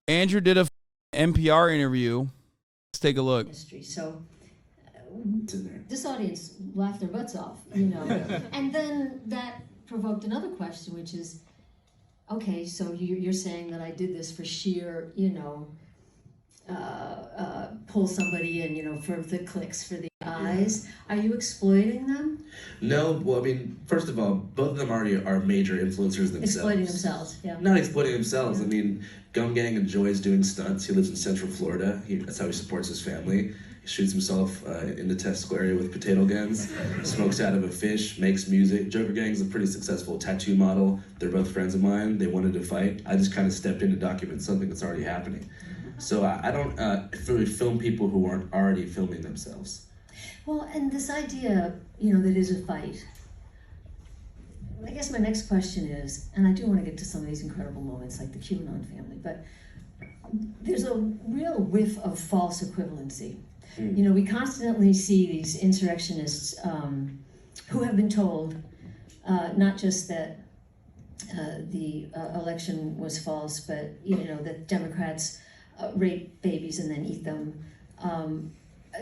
Andrew did a NPR interview. Let's take a look. History. So this audience laughed their butts off, And then that provoked another question, which is, okay, so you're saying that I did this for sheer, pull somebody in, for the clicks, for the eyes. Are you exploiting them? No, well, I mean, first of all, both of them already are major influencers themselves. Exploiting themselves, yeah. Not exploiting themselves. I mean, Gum Gang enjoys doing stunts. He lives in Central Florida. That's how he supports his family. He shoots himself in the testicle area with potato guns, smokes out of a fish, makes music. Joker Gang's a pretty successful tattoo model. They're both friends of mine. They wanted to fight. I just kind of stepped in to document something that's already happening. So I don't really film people who aren't already filming themselves. Well, and this idea, that is a fight. I guess my next question is, and I do want to get to some of these incredible moments like the QAnon family, but there's a real whiff of false equivalency. We constantly see these insurrectionists who have been told not just that the election was false, but that Democrats rape babies and then eat them.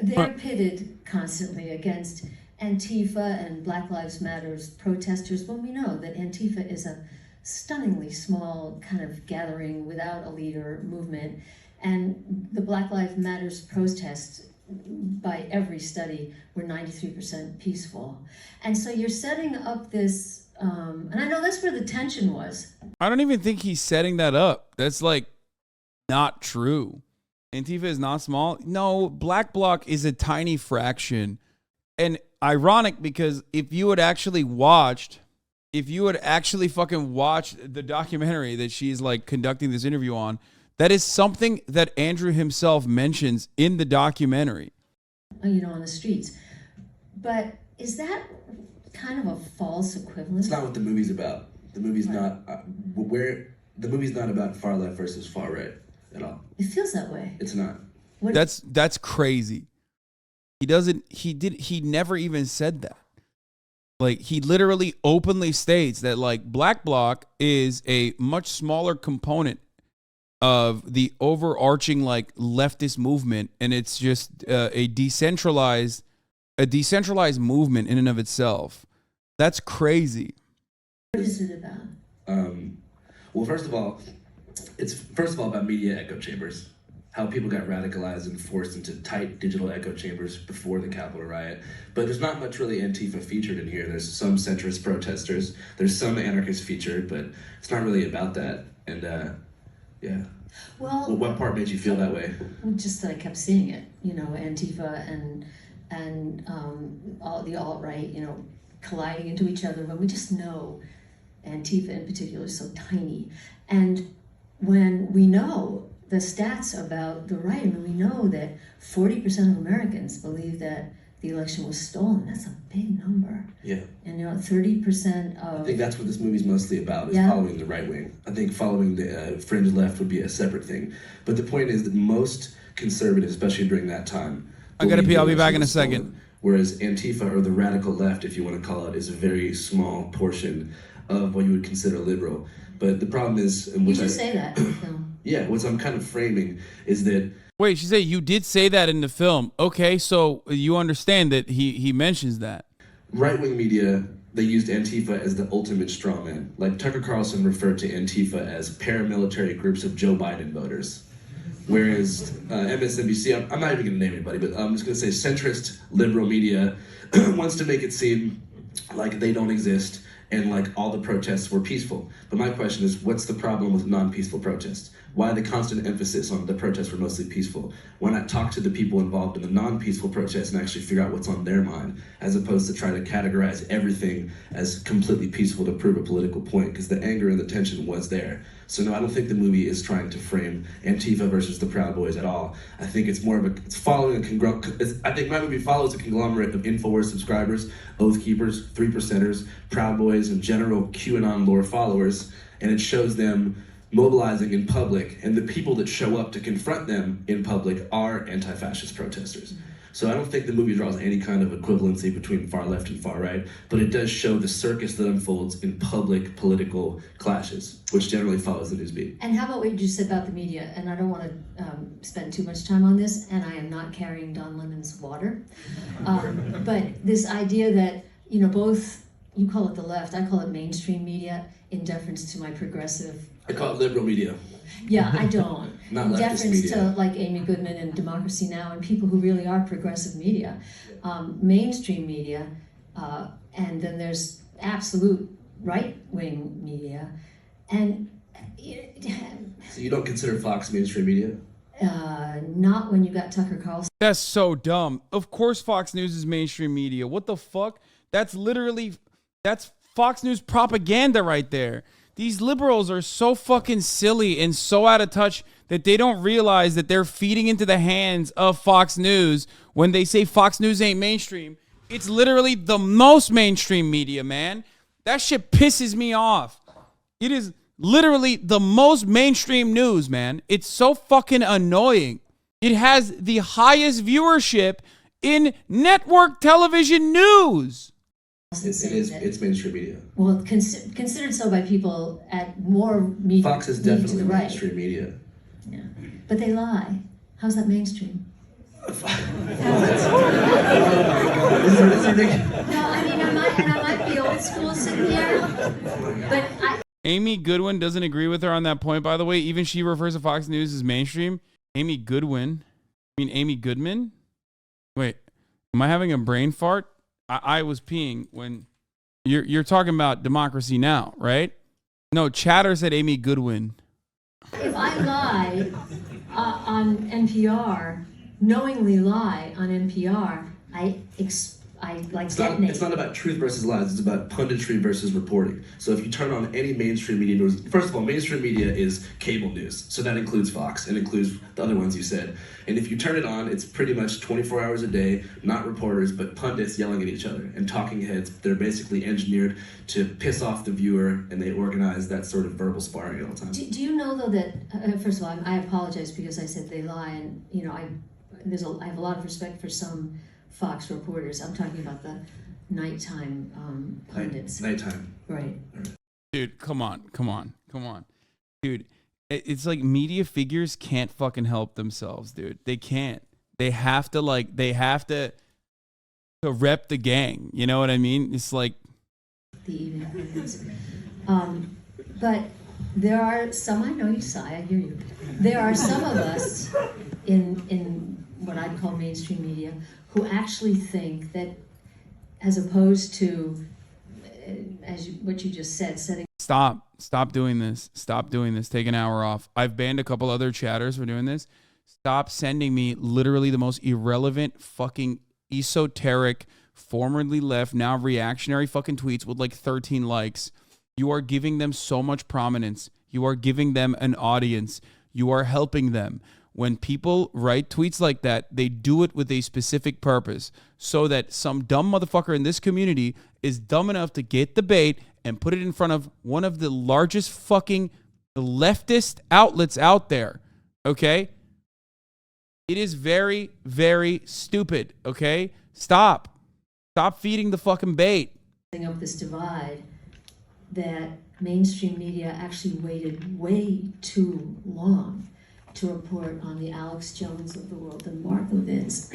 They're pitted constantly against Antifa and Black Lives Matters protesters when we know that Antifa is a stunningly small kind of gathering without a leader movement, and the Black Lives Matters protests by every study were 93% peaceful. And so you're setting up this, and I know that's where the tension was. I don't even think he's setting that up. That's not true. Antifa is not small. No, Black Bloc is a tiny fraction. And ironic because if you had actually fucking watched the documentary that she's conducting this interview on, that is something that Andrew himself mentions in the documentary. On the streets. But is that kind of a false equivalence? It's not what the movie's about. The movie's not the movie's not about far left versus far right at all. It feels that way. It's not. That's crazy. He never even said that. He literally openly states that Black Bloc is a much smaller component of the overarching leftist movement, and it's just a decentralized movement in and of itself. That's crazy. What is it about? Well, first of all, it's about media echo chambers. How people got radicalized and forced into tight digital echo chambers before the Capitol riot. But there's not much really Antifa featured in here. There's some centrist protesters. There's some anarchists featured, but it's not really about that. And yeah. Well, what part made you feel that way? Just that I kept seeing it. Antifa and all the alt-right, colliding into each other when we just know Antifa in particular is so tiny. And when we know the stats about the right, we know that 40% of Americans believe that the election was stolen. That's a big number. Yeah. And 30% of... I think that's what this movie's mostly about, is following the right wing. I think following the fringe left would be a separate thing. But the point is that most conservatives, especially during that time... I gotta pee, I'll be back in a second. Whereas Antifa, or the radical left, if you want to call it, is a very small portion of what you would consider liberal. But the problem is... You just say that. Yeah, what I'm kind of framing is that... Wait, she said you did say that in the film. Okay, so you understand that he mentions that. Right-wing media, they used Antifa as the ultimate strawman. Tucker Carlson referred to Antifa as paramilitary groups of Joe Biden voters. Whereas MSNBC, I'm not even going to name anybody, but I'm just going to say centrist liberal media wants to make it seem like they don't exist and all the protests were peaceful. But my question is, what's the problem with non-peaceful protests? Why the constant emphasis on the protests were mostly peaceful? Why not talk to the people involved in the non-peaceful protests and actually figure out what's on their mind, as opposed to try to categorize everything as completely peaceful to prove a political point? Because the anger and the tension was there. So no, I don't think the movie is trying to frame Antifa versus the Proud Boys at all. I think it's more of it's following I think my movie follows a conglomerate of InfoWars subscribers, Oath Keepers, 3%ers, Proud Boys, and general QAnon lore followers, and it shows them mobilizing in public, and the people that show up to confront them in public are anti-fascist protesters. So I don't think the movie draws any kind of equivalency between far left and far right, but it does show the circus that unfolds in public political clashes, which generally follows the news beat. And how about what you just said about the media? And I don't want to spend too much time on this, and I am not carrying Don Lemon's water. But this idea that, you know, both, you call it the left, I call it mainstream media, in deference to my progressive. I call it liberal media. Yeah, I don't. Not in leftist deference media. to like Amy Goodman and Democracy Now! And people who really are progressive media, mainstream media, and then there's absolute right-wing media, and So you don't consider Fox mainstream media? not when you got Tucker Carlson. That's so dumb. Of course Fox News is mainstream media. What the fuck? That's Fox News propaganda right there. These liberals are so fucking silly and so out of touch that they don't realize that they're feeding into the hands of Fox News when they say Fox News ain't mainstream. It's literally the most mainstream media, man. That shit pisses me off. It is literally the most mainstream news, man. It's so fucking annoying. It has the highest viewership in network television news. It's mainstream media. Well, considered so by people at more media. Fox is leaning to definitely the right. mainstream media. Yeah, but they lie. How's that mainstream? This is ridiculous. No, I mean, I might be old school sitting here, but Amy Goodwin doesn't agree with her on that point, by the way. Even she refers to Fox News as mainstream. Amy Goodwin. I mean, Amy Goodman? Wait, am I having a brain fart? I was peeing when you're talking about Democracy Now!, right? No, Chatter said Amy Goodwin. if I lie on NPR, knowingly lie on NPR, I detonate. It's not about truth versus lies. It's about punditry versus reporting. So if you turn on any mainstream media news, first of all, mainstream media is cable news. So that includes Fox and includes the other ones you said. And if you turn it on, it's pretty much 24 hours a day, not reporters, but pundits yelling at each other and talking heads. They're basically engineered to piss off the viewer, and they organize that sort of verbal sparring all the time. Do you know though that first of all, I apologize because I said they lie, and you know I have a lot of respect for some Fox reporters. I'm talking about the nighttime pundits. Nighttime. Right. Dude, come on. Dude, it's like media figures can't fucking help themselves, dude. They can't. They have to rep the gang. You know what I mean? It's like The evening pundits. But there are some, I know you sigh, I hear you. There are some of us in what I'd call mainstream media who actually think that, as opposed to, what you just said, setting. Stop doing this. Stop doing this. Take an hour off. I've banned a couple other chatters for doing this. Stop sending me literally the most irrelevant, fucking esoteric, formerly left, now reactionary fucking tweets with like 13 likes. You are giving them so much prominence. You are giving them an audience. You are helping them. When people write tweets like that, they do it with a specific purpose so that some dumb motherfucker in this community is dumb enough to get the bait and put it in front of one of the largest fucking leftist outlets out there, okay? It is very, very stupid, okay? Stop feeding the fucking bait. Up this divide that mainstream media actually waited way too long to report on the Alex Jones of the world and Mark Levin's,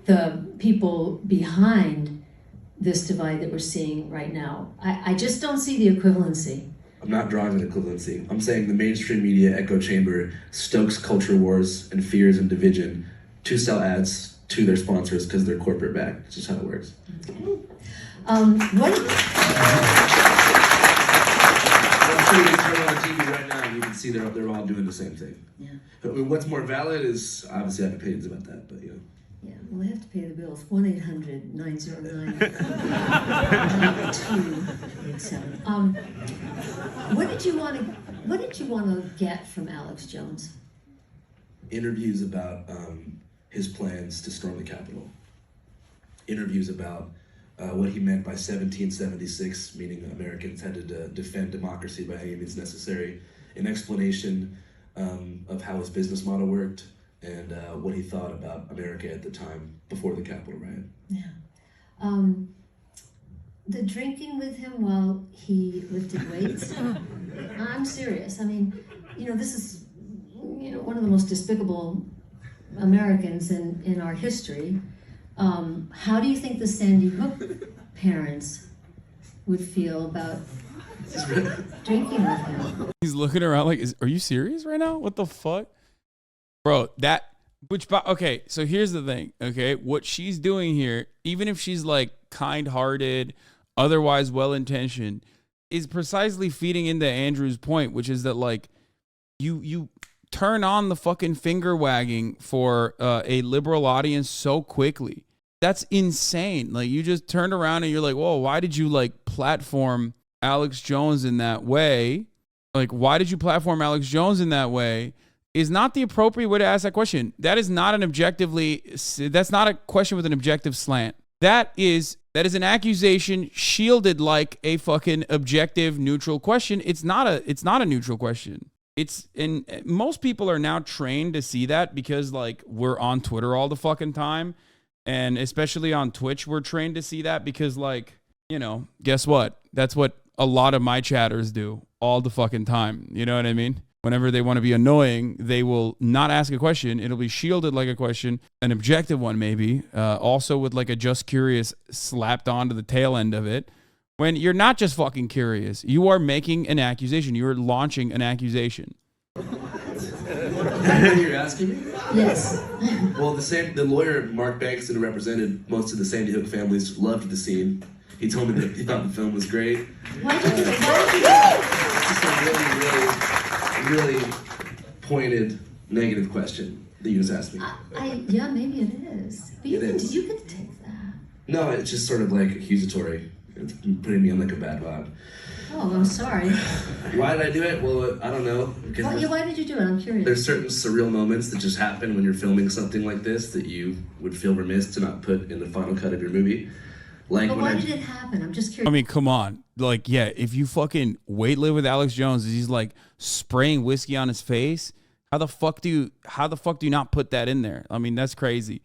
the people behind this divide that we're seeing right now. I just don't see the equivalency. I'm not drawing an equivalency. I'm saying the mainstream media echo chamber stokes culture wars and fears and division to sell ads to their sponsors because they're corporate backed. It's just how it works. Okay. I'm sure you can turn on TV right now and you can see they're all doing the same thing. Yeah. I mean, what's more valid is obviously I have opinions about that, but you know. Yeah, well, they have to pay the bills. 1-800-909-9287. What did you want to get from Alex Jones? Interviews about his plans to storm the Capitol. Interviews about what he meant by 1776, meaning Americans had to defend democracy by any means necessary. An explanation of how his business model worked, and what he thought about America at the time before the Capitol riot. Yeah. The drinking with him while he lifted weights. I'm serious. I mean, this is, one of the most despicable Americans in our history. How do you think the Sandy Hook parents would feel about drinking with him? He's looking around like, are you serious right now? What the fuck? Bro, okay, so here's the thing, okay? What she's doing here, even if she's like kind-hearted, otherwise well-intentioned, is precisely feeding into Andrew's point, which is that like you turn on the fucking finger wagging for a liberal audience so quickly. That's insane. Like, you just turned around and you're like, whoa, why did you like platform Alex Jones in that way? Like, why did you platform Alex Jones in that way? Is not the appropriate way to ask that question. That is not that's not a question with an objective slant. That is an accusation shielded like a fucking objective neutral question. It's not a neutral question. And most people are now trained to see that because like we're on Twitter all the fucking time. And especially on Twitch, we're trained to see that because like, guess what? That's what a lot of my chatters do all the fucking time. You know what I mean? Whenever they want to be annoying, they will not ask a question. It'll be shielded like a question, an objective one maybe, also with like a just curious slapped onto the tail end of it. When you're not just fucking curious, you are making an accusation. You are launching an accusation. Is that what you're asking me? Yes. Well, the lawyer, Mark Banks, who represented most of the Sandy Hook families, loved the scene. He told me that he thought the film was great. Why did you do It's just a really pointed, negative question that you just asked me. Yeah, maybe it is. But you can take that. No, it's just sort of like accusatory. It's putting me on like a bad vibe. Oh, I'm sorry. Why did I do it? Well, I don't know. Why did you do it? I'm curious. There's certain surreal moments that just happen when you're filming something like this that you would feel remiss to not put in the final cut of your movie. Like, but why did it happen? I'm just curious. I mean, come on. Like, yeah, if you fucking weight lift with Alex Jones, he's like spraying whiskey on his face. How the fuck do you not put that in there? I mean, that's crazy.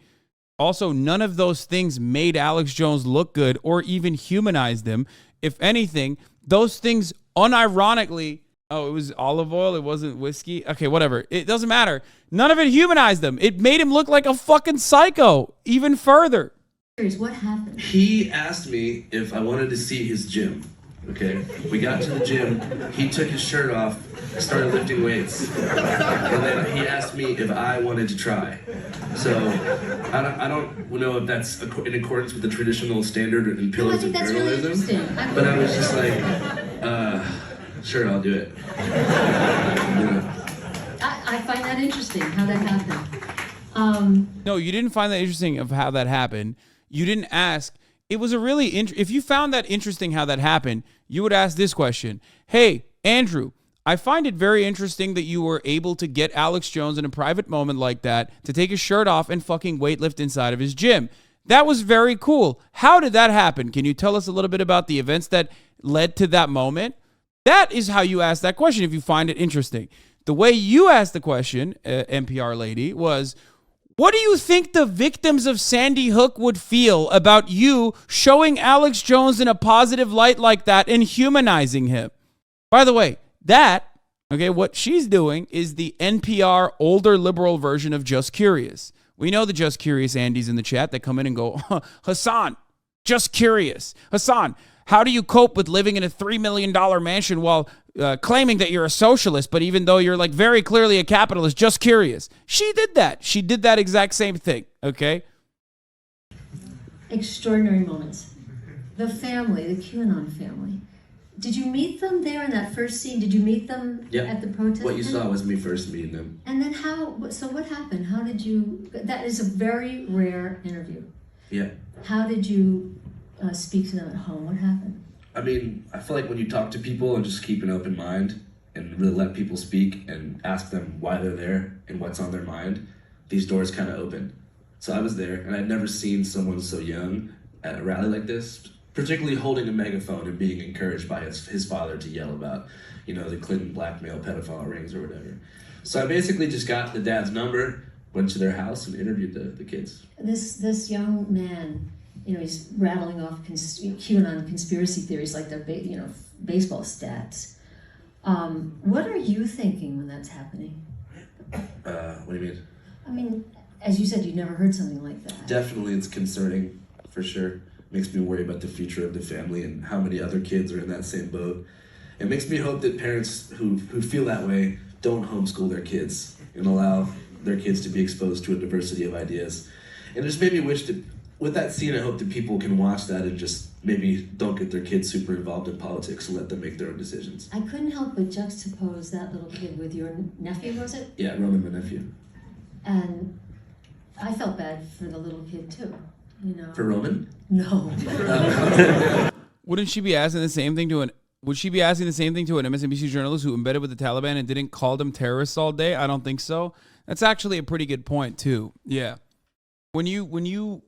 Also, none of those things made Alex Jones look good or even humanized him. If anything, those things unironically, it was olive oil, it wasn't whiskey. Okay, whatever. It doesn't matter. None of it humanized him. It made him look like a fucking psycho even further. What happened? He asked me if I wanted to see his gym. Okay, we got to the gym, he took his shirt off, started lifting weights, and then he asked me if I wanted to try. So, I don't know if that's in accordance with the traditional standard and pillars of journalism, really but I was just like, sure, I'll do it. I find that interesting, how that happened. No, you didn't find that interesting of how that happened. You didn't ask. It was a really if you found that interesting how that happened, you would ask this question. Hey, Andrew, I find it very interesting that you were able to get Alex Jones in a private moment like that to take his shirt off and fucking weightlift inside of his gym. That was very cool. How did that happen? Can you tell us a little bit about the events that led to that moment? That is how you ask that question if you find it interesting. The way you asked the question, NPR lady, was, what do you think the victims of Sandy Hook would feel about you showing Alex Jones in a positive light like that and humanizing him? By the way, what she's doing is the NPR older liberal version of Just Curious. We know the Just Curious Andys in the chat that come in and go, Hasan, just curious. Hasan, how do you cope with living in a $3 million mansion while claiming that you're a socialist, but even though you're like very clearly a capitalist? Just curious. She did that. She did that exact same thing, okay? Extraordinary moments. The family, the QAnon family. Did you meet them there in that first scene? Did you meet them at the protest? What you saw was me first meeting them. And then so what happened? How did you, that is a very rare interview. Yeah. How did you speak to them at home? What happened? I mean, I feel like when you talk to people and just keep an open mind and really let people speak and ask them why they're there and what's on their mind, these doors kind of open. So I was there, and I'd never seen someone so young at a rally like this, particularly holding a megaphone and being encouraged by his father to yell about, the Clinton blackmail pedophile rings or whatever. So I basically just got the dad's number, went to their house and interviewed the kids. This young man, he's rattling off QAnon conspiracy theories like they're baseball stats. What are you thinking when that's happening? What do you mean? I mean, as you said, you'd never heard something like that. Definitely, it's concerning, for sure. Makes me worry about the future of the family and how many other kids are in that same boat. It makes me hope that parents who feel that way don't homeschool their kids and allow their kids to be exposed to a diversity of ideas. And it just made me wish that, with that scene, I hope that people can watch that and just maybe don't get their kids super involved in politics and let them make their own decisions. I couldn't help but juxtapose that little kid with your nephew, was it? Yeah, Roman, my nephew. And I felt bad for the little kid too, For Roman? No. Wouldn't she be asking the same thing to an MSNBC journalist who embedded with the Taliban and didn't call them terrorists all day? I don't think so. That's actually a pretty good point too. Yeah. When you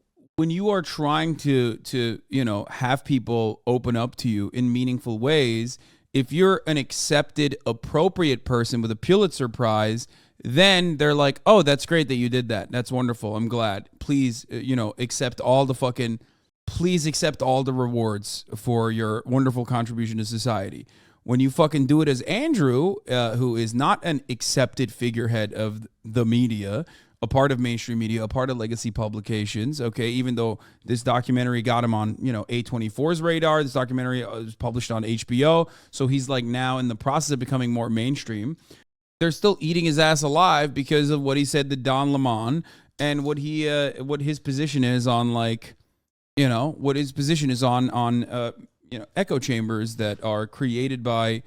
are trying to have people open up to you in meaningful ways, if you're an accepted, appropriate person with a Pulitzer Prize, then they're like, oh, that's great that you did that. That's wonderful. I'm glad. Please, accept all the rewards for your wonderful contribution to society. When you fucking do it as Andrew, who is not an accepted figurehead of the media, a part of mainstream media, a part of legacy publications, okay, even though this documentary got him on, A24's radar, this documentary was published on HBO, so he's like now in the process of becoming more mainstream. They're still eating his ass alive because of what he said to Don Lemon and what his position is on echo chambers that are created by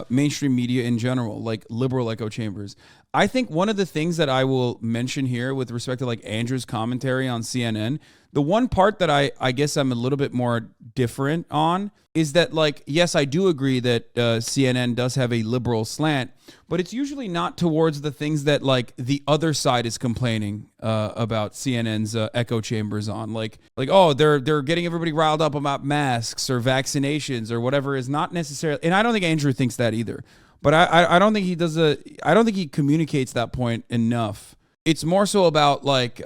mainstream media in general, like liberal echo chambers. I think one of the things that I will mention here with respect to like Andrew's commentary on CNN, the one part that I guess I'm a little bit more different on is that, like, yes, I do agree that CNN does have a liberal slant, but it's usually not towards the things that like the other side is complaining about CNN's echo chambers on, like oh, they're getting everybody riled up about masks or vaccinations or whatever is not necessarily, and I don't think Andrew thinks that either. But I don't think he does I don't think he communicates that point enough. It's more so about like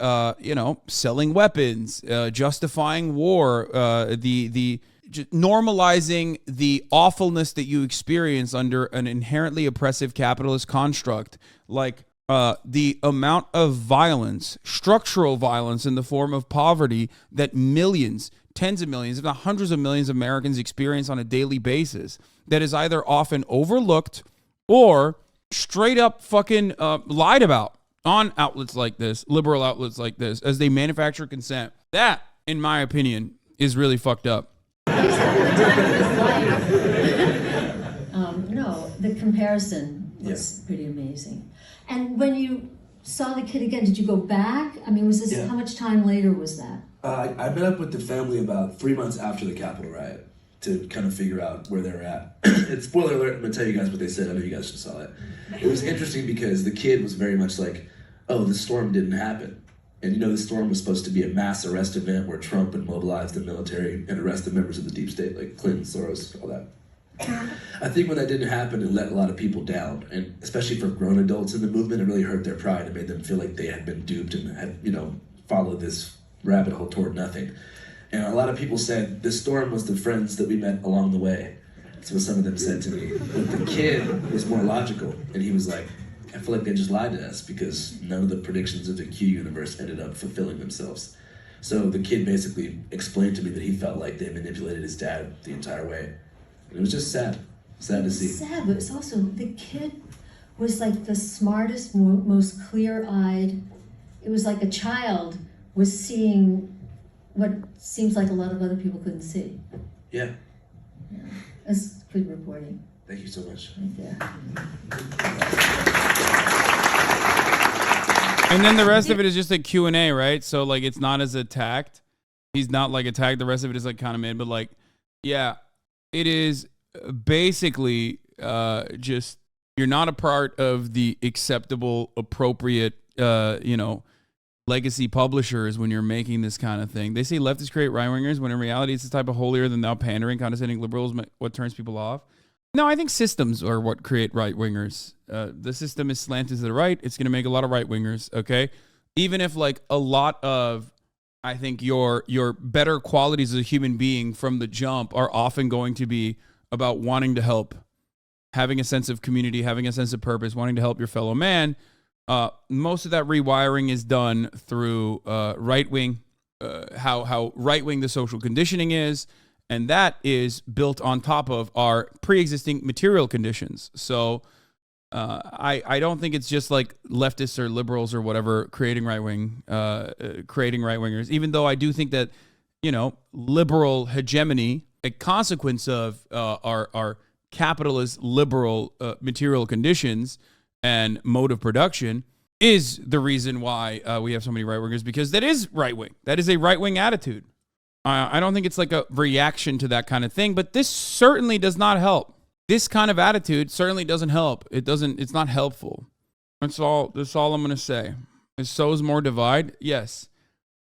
selling weapons, justifying war, normalizing the awfulness that you experience under an inherently oppressive capitalist construct, like the amount of violence, structural violence in the form of poverty that millions, tens of millions, if not hundreds of millions of Americans experience on a daily basis, that is either often overlooked or straight up fucking lied about on outlets like this, liberal outlets like this, as they manufacture consent. That, in my opinion, is really fucked up. No, the comparison was pretty amazing. And when you saw the kid again, did you go back? I mean, was this, how much time later was that? I met up with the family about 3 months after the Capitol riot to kind of figure out where they're at. And spoiler alert, I'm going to tell you guys what they said. I know you guys just saw it. It was interesting because the kid was very much like, oh, the storm didn't happen. And the storm was supposed to be a mass arrest event where Trump would mobilize the military and arrest the members of the deep state, like Clinton, Soros, all that. I think when that didn't happen, it let a lot of people down, and especially for grown adults in the movement, it really hurt their pride. It made them feel like they had been duped and had, followed this rabbit hole toward nothing. And a lot of people said, this storm was the friends that we met along the way. That's what some of them said to me. But the kid was more logical, and he was like, I feel like they just lied to us because none of the predictions of the Q universe ended up fulfilling themselves. So the kid basically explained to me that he felt like they manipulated his dad the entire way. And it was just sad to see. Sad, but it's also, the kid was like the smartest, most clear-eyed. It was like a child was seeing what seems like a lot of other people couldn't see. Yeah. That's good reporting. Thank you so much. Right there. And then the rest of it is just a Q&A, right? So like it's not as attacked. He's not like attacked. The rest of it is like kind of made, but like, yeah, it is basically just you're not a part of the acceptable, appropriate, legacy publishers when you're making this kind of thing. They say leftists create right-wingers when in reality it's this type of holier-than-thou pandering, condescending liberals what turns people off. No, I think systems are what create right wingers. The system is slanted to the right. It's going to make a lot of right wingers. Okay, even if like a lot of, I think your better qualities as a human being from the jump are often going to be about wanting to help, having a sense of community, having a sense of purpose, wanting to help your fellow man. Most of that rewiring is done through right wing, how right wing the social conditioning is. And that is built on top of our pre-existing material conditions. So I don't think it's just like leftists or liberals or whatever creating creating right wingers. Even though I do think that, you know, liberal hegemony, a consequence of our capitalist liberal material conditions and mode of production, is the reason why we have so many right wingers, because that is right wing. That is a right wing attitude. I don't think it's like a reaction to that kind of thing, but this certainly does not help. This kind of attitude certainly doesn't help. It's not helpful. That's all I'm going to say. It sows more divide. Yes.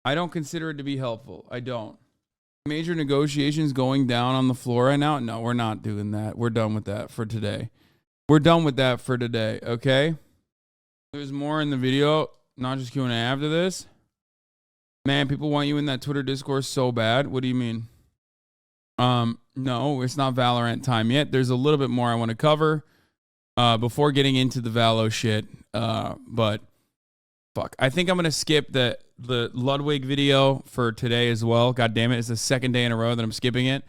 I don't consider it to be helpful. I don't. Major negotiations going down on the floor right now? No, we're not doing that. We're done with that for today. Okay? There's more in the video, not just Q&A after this. Man, people want you in that Twitter discourse so bad. What do you mean? No, it's not Valorant time yet. There's a little bit more I want to cover before getting into the Valo shit. But fuck, I think I'm gonna skip the Ludwig video for today as well. God damn it, it's the second day in a row that I'm skipping it.